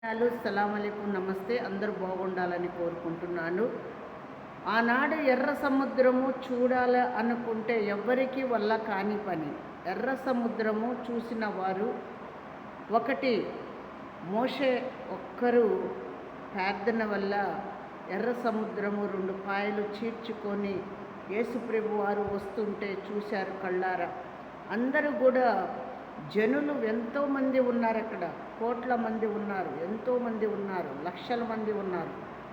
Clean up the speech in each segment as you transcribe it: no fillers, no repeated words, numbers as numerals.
Hello సలాంఅలైకుం నమస్తే. అందరూ బాగుండాలని కోరుకుంటున్నాను. ఆనాడు ఎర్ర సముద్రము చూడాలి అనుకుంటే ఎవ్వరికి వల్ల కాని పని. ఎర్ర సముద్రము చూసిన వారు ఒకటి మోషే ఒక్కరు ప్రార్థన వల్ల ఎర్ర సముద్రము 2 పాయలు చీల్చుకొని యేసుప్రభు వారు వస్తుంటే చూశారు కళ్ళారా. అందరూ కూడా జనులు ఎంతోమంది ఉన్నారు, అక్కడ కోట్ల మంది ఉన్నారు, ఎంతోమంది ఉన్నారు, లక్షల మంది ఉన్నారు.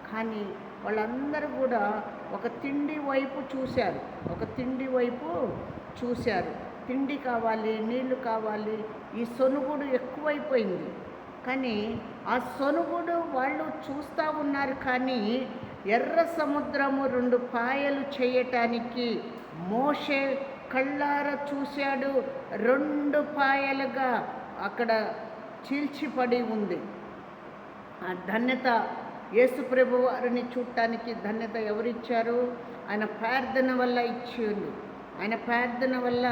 కానీ వాళ్ళందరూ కూడా ఒక తిండి వైపు చూశారు, తిండి కావాలి, నీళ్లు కావాలి. ఈ సొనుగుడు ఎక్కువైపోయింది. కానీ ఆ సొనుగుడు వాళ్ళు చూస్తూ ఉన్నారు. కానీ ఎర్ర సముద్రము 2 పాయలు చేయటానికి మోషే కళ్ళారా చూశాడు. 2 పాయలుగా అక్కడ చీల్చిపడి ఉంది. ఆ ధన్యత యేసుప్రభు వారిని చూడటానికి ధన్యత ఎవరిచ్చారు? ఆయన ప్రార్థన వల్ల ఇచ్చిండు. ఆయన ప్రార్థన వల్ల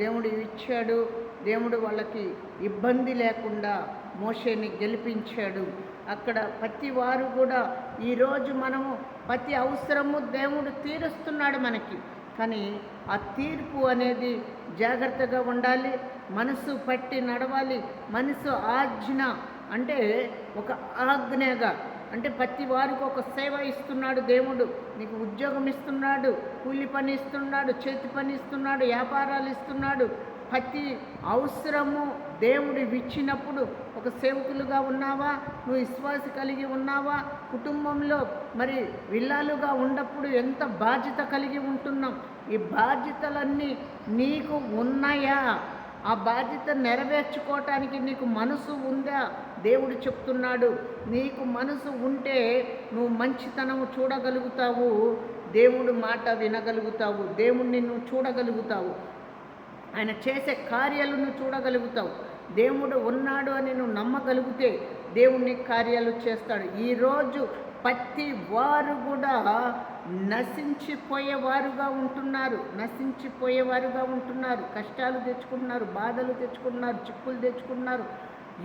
దేవుడు ఇచ్చాడు. దేవుడు వాళ్ళకి ఇబ్బంది లేకుండా మోషేని గెలిపించాడు. అక్కడ ప్రతి వారు కూడా ఈరోజు మనము ప్రతి అవసరము దేవుడు తీరుస్తున్నాడు మనకి. కానీ ఆ తీర్పు అనేది జాగ్రత్తగా ఉండాలి, మనసు పట్టి నడవాలి. మనసు ఆజ్ఞ అంటే ఒక ఆజ్ఞగా, అంటే ప్రతి వారికి ఒక సేవ ఇస్తున్నాడు దేవుడు. నీకు ఉద్యోగం ఇస్తున్నాడు, కూలి పని ఇస్తున్నాడు, చేతి పని ఇస్తున్నాడు, వ్యాపారాలు ఇస్తున్నాడు. ప్రతి అవసరము దేవుడు ఇచ్చినప్పుడు ఒక సేవకులుగా ఉన్నావా, నువ్వు విశ్వాస కలిగి ఉన్నావా, కుటుంబంలో మరి విల్లాలుగా ఉన్నప్పుడు ఎంత బాధ్యత కలిగి ఉంటున్నాం. ఈ బాధ్యతలన్నీ నీకు ఉన్నాయా? ఆ బాధ్యత నెరవేర్చుకోవటానికి నీకు మనసు ఉందా? దేవుడు చెప్తున్నాడు. నీకు మనసు ఉంటే నువ్వు మంచితనము చూడగలుగుతావు, దేవుడు మాట వినగలుగుతావు, దేవుణ్ణి నువ్వు చూడగలుగుతావు, ఆయన చేసే కార్యాలను చూడగలుగుతావు. దేవుడు ఉన్నాడు అని నువ్వు నమ్మగలిగితే దేవుణ్ణి కార్యాలు చేస్తాడు. ఈరోజు ప్రతి వారు కూడా నశించిపోయేవారుగా ఉంటున్నారు. కష్టాలు తెచ్చుకుంటున్నారు, బాధలు తెచ్చుకుంటున్నారు, చిక్కులు తెచ్చుకుంటున్నారు.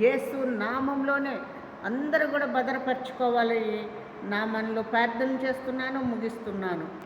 యేసు నామంలోనే అందరూ కూడా భద్రపరచుకోవాలి. నామంలో ప్రార్థన చేస్తున్నాను, ముగిస్తున్నాను.